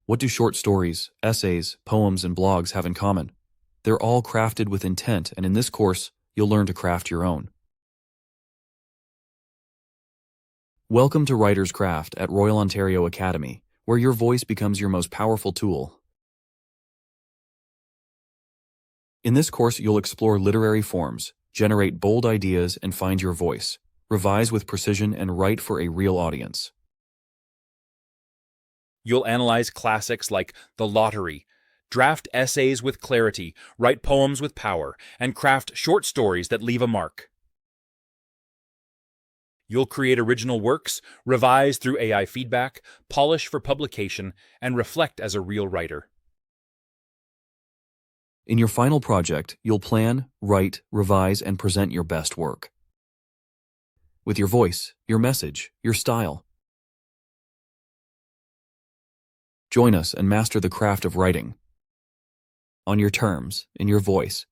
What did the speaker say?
What do short stories, essays, poems, and blogs have in common? They're all crafted with intent, and in this course, you'll learn to craft your own. Welcome to Writer's Craft at Royal Ontario Academy, where your voice becomes your most powerful tool. In this course, you'll explore literary forms, generate bold ideas, and find your voice. Revise with precision and write for a real audience. You'll analyze classics like The Lottery, draft essays with clarity, write poems with power, and craft short stories that leave a mark. You'll create original works, revise through AI feedback, polish for publication, and reflect as a real writer. In your final project, you'll plan, write, revise, and present your best work. With your voice, your message, your style. Join us and master the craft of writing. On your terms, in your voice,